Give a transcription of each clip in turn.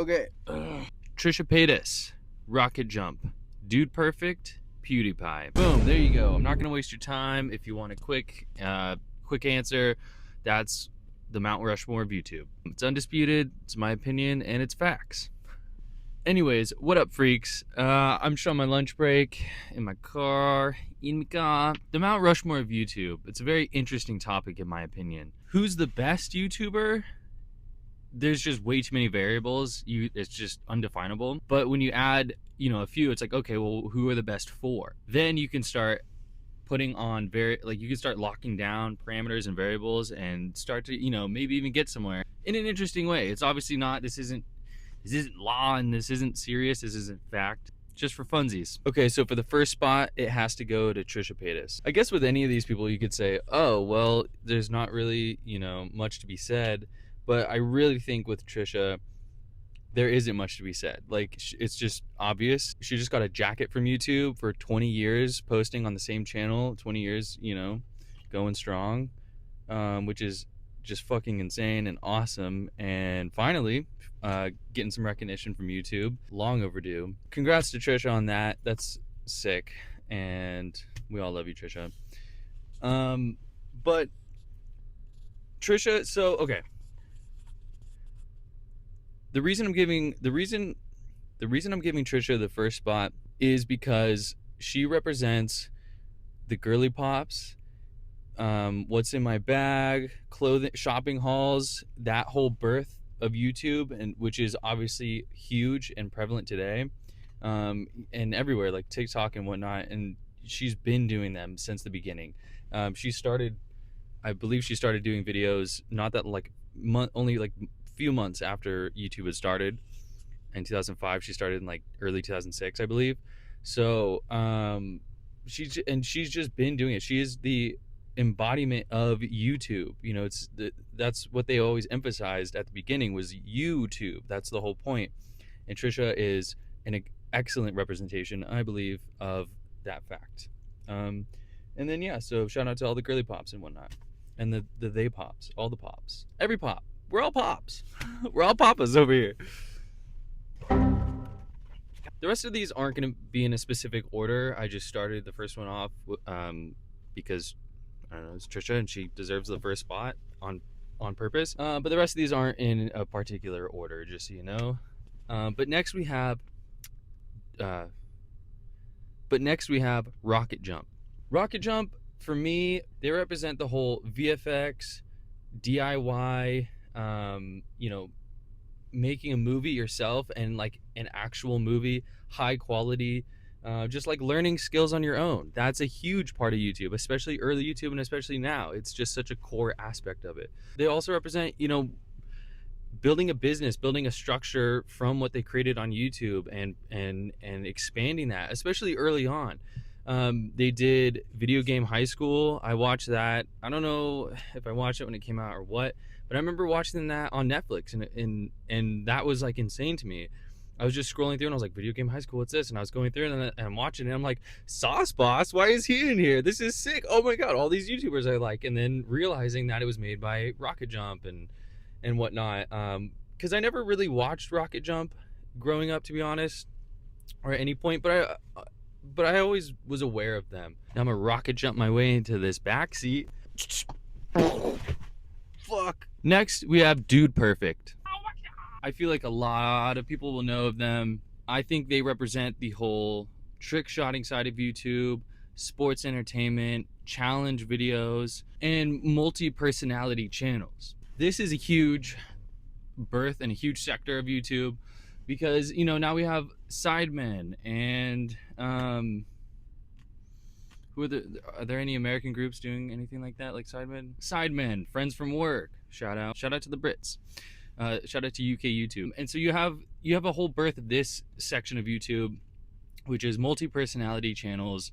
Okay. Trisha Paytas, Rocket Jump, Dude Perfect, PewDiePie. Boom, there you go. I'm not gonna waste your time. If you want a quick answer, that's the Mount Rushmore of YouTube. It's undisputed, it's my opinion, and it's facts. Anyways, what up, freaks? I'm just on my lunch break in my car. The Mount Rushmore of YouTube. It's a very interesting topic in my opinion. Who's the best YouTuber? There's just way too many variables. It's just undefinable. But when you add, a few, it's like, okay, well, who are the best four? Then you can start putting on you can start locking down parameters and variables and start to, maybe even get somewhere in an interesting way. It's obviously not, this isn't law, and this isn't serious, this isn't fact, just for funsies. Okay, so for the first spot, it has to go to Trisha Paytas. I guess with any of these people, you could say, oh, well, there's not really, much to be said. But I really think with Trisha, there isn't much to be said. Like, it's just obvious. She just got a jacket from YouTube for 20 years, posting on the same channel, 20 years, going strong, which is just fucking insane and awesome. And finally, getting some recognition from YouTube. Long overdue. Congrats to Trisha on that. That's sick. And we all love you, Trisha. But Trisha, so, okay. The reason I'm giving Trisha the first spot is because she represents the girly pops, what's in my bag, clothing, shopping hauls, that whole birth of YouTube, and which is obviously huge and prevalent today, and everywhere, like TikTok and whatnot. And she's been doing them since the beginning. I believe she started doing videos not that only like few months after YouTube had started in 2005. She started in like early 2006, I believe. So she's just been doing it. She is the embodiment of YouTube. That's what they always emphasized at the beginning, was YouTube. That's the whole point. And Trisha is an excellent representation, I believe, of that fact. And then so shout out to all the girly pops and whatnot, and the they pops, all the pops, every pop. We're all pops. We're all papas over here. The rest of these aren't going to be in a specific order. I just started the first one off because, I don't know, it's Trisha and she deserves the first spot on purpose. But the rest of these aren't in a particular order, just so you know. But next we have Rocket Jump. Rocket Jump, for me, they represent the whole VFX, DIY, making a movie yourself, and like an actual movie, high quality, just like learning skills on your own. That's a huge part of YouTube, especially early YouTube, and especially now. It's just such a core aspect of it. They also represent, building a business, building a structure from what they created on YouTube, and expanding that, especially early on. They did Video Game High School. I watched that. I don't know if I watched it when it came out or what, but I remember watching that on Netflix, and that was like insane to me. I was just scrolling through and I was like, Video Game High School, what's this? And I was going through and I'm watching it and I'm like, Sauce Boss, why is he in here? This is sick. Oh my god, all these YouTubers I like. And then realizing that it was made by Rocket Jump and whatnot. Because I never really watched Rocket Jump growing up, to be honest, or at any point, but I always was aware of them. Now I'm gonna rocket jump my way into this backseat. Fuck. Next, we have Dude Perfect. I feel like a lot of people will know of them. I think they represent the whole trick shotting side of YouTube, sports entertainment, challenge videos, and multi-personality channels. This is a huge birth and a huge sector of YouTube, because now we have Sidemen and are there any American groups doing anything like that, like Sidemen, Friends from Work, shout out to the Brits, shout out to UK YouTube. And so you have a whole birth of this section of YouTube, which is multi-personality channels,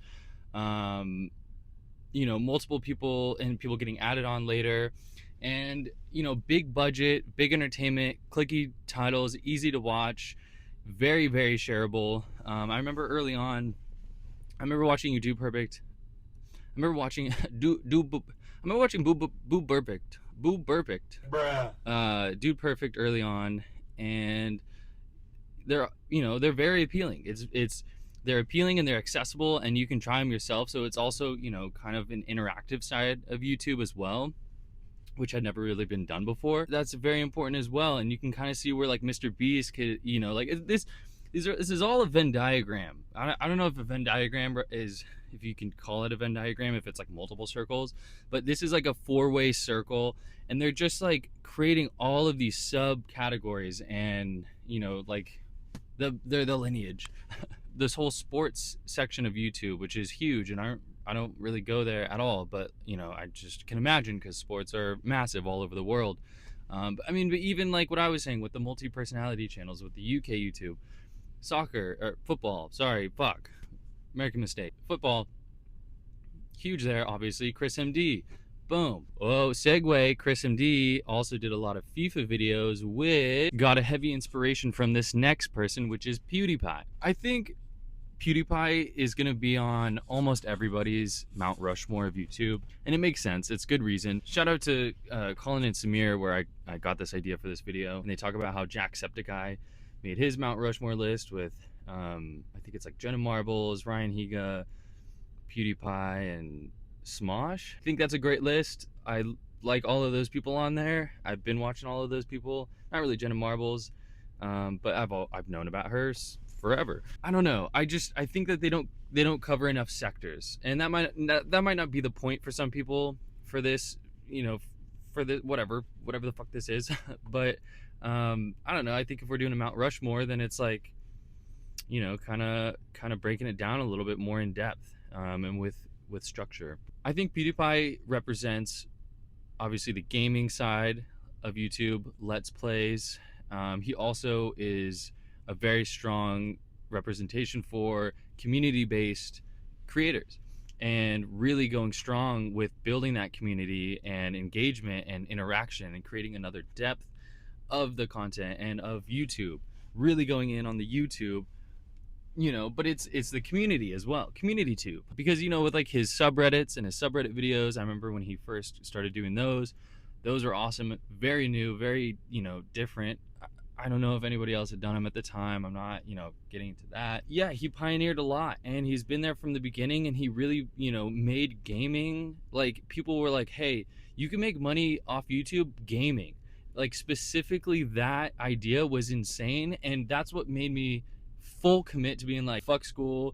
multiple people and people getting added on later, and big budget, big entertainment, clicky titles, easy to watch, very, very shareable. I remember early on, I remember watching YouTube Perfect. I remember watching Boo Perfect, bruh, Dude Perfect early on, and they're, you know, they're very appealing. They're appealing and they're accessible, and you can try them yourself. So it's also, you know, kind of an interactive side of YouTube as well, which had never really been done before. That's very important as well. And you can kind of see where like Mr. Beast could, you know, like this is all a Venn diagram. I don't know if a Venn diagram is, if you can call it a Venn diagram, if it's like multiple circles, but this is like a 4-way circle, and they're just creating all of these subcategories, and, you know, like they're the lineage. This whole sports section of YouTube, which is huge, and I don't really go there at all, but, you know, I just can imagine, because sports are massive all over the world. But even like what I was saying with the multi-personality channels, with the UK YouTube, soccer or football, American mistake. Football, huge there, obviously. Chris MD, boom. Oh, segue. Chris MD also did a lot of FIFA videos, which got a heavy inspiration from this next person, which is PewDiePie. I think PewDiePie is going to be on almost everybody's Mount Rushmore of YouTube, and it makes sense. It's good reason. Shout out to Colin and Samir, where I got this idea for this video, and they talk about how Jacksepticeye made his Mount Rushmore list with I think it's like Jenna Marbles, Ryan Higa, PewDiePie, and Smosh. I think that's a great list. I like all of those people on there. I've been watching all of those people. Not really Jenna Marbles, but I've known about her forever. I don't know. I think that they don't cover enough sectors, and that might not be the point for some people for this, you know, for the whatever the fuck this is. But I don't know. I think if we're doing a Mount Rushmore, then it's like, you know, kind of breaking it down a little bit more in depth, and with structure. I think PewDiePie represents obviously the gaming side of YouTube, Let's Plays. He also is a very strong representation for community-based creators, and really going strong with building that community and engagement and interaction, and creating another depth of the content and of YouTube, really going in on the YouTube, you know. But it's the community as well, community tube, because, you know, with like his subreddits and his subreddit videos, I remember when he first started doing those were awesome, very new, very, you know, different. I don't know if anybody else had done them at the time. I'm not, you know, getting into that. Yeah, he pioneered a lot, and he's been there from the beginning, and he really, you know, made gaming, like, people were like, hey, you can make money off YouTube gaming. Like, specifically that idea was insane, and that's what made me full commit to being like, fuck school,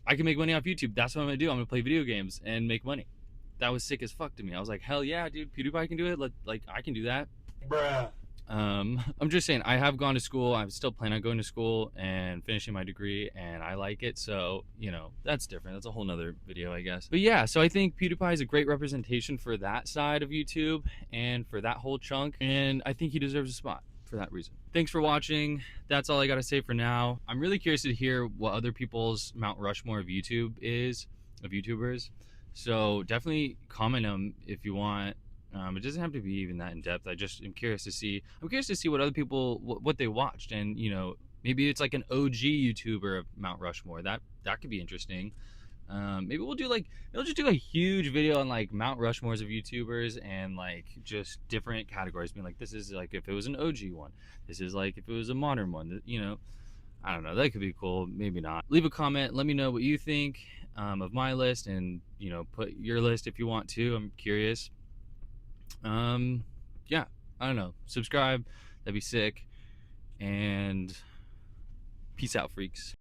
I can make money off YouTube. That's what I'm gonna do. I'm gonna play video games and make money. That was sick as fuck to me. I was like, hell yeah, dude, PewDiePie can do it. Like, I can do that. Bruh. I'm just saying, I have gone to school. I still plan on going to school and finishing my degree, and I like it. So, you know, that's different. That's a whole nother video, I guess. But yeah, so I think PewDiePie is a great representation for that side of YouTube and for that whole chunk, and I think he deserves a spot for that reason. Thanks for watching. That's all I gotta say for now. I'm really curious to hear what other people's Mount Rushmore of YouTube is, of YouTubers. So definitely comment them if you want. It doesn't have to be even that in depth. I just am curious to see. I'm curious to see what other people, what they watched, and, you know, maybe it's like an OG YouTuber of Mount Rushmore. That could be interesting. Maybe we'll just do a huge video on like Mount Rushmores of YouTubers, and like just different categories, being like, this is like if it was an OG one, this is like if it was a modern one. You know, I don't know. That could be cool. Maybe not. Leave a comment. Let me know what you think of my list, and, you know, put your list if you want to. I'm curious. Yeah, I don't know. Subscribe. That'd be sick. And peace out, freaks.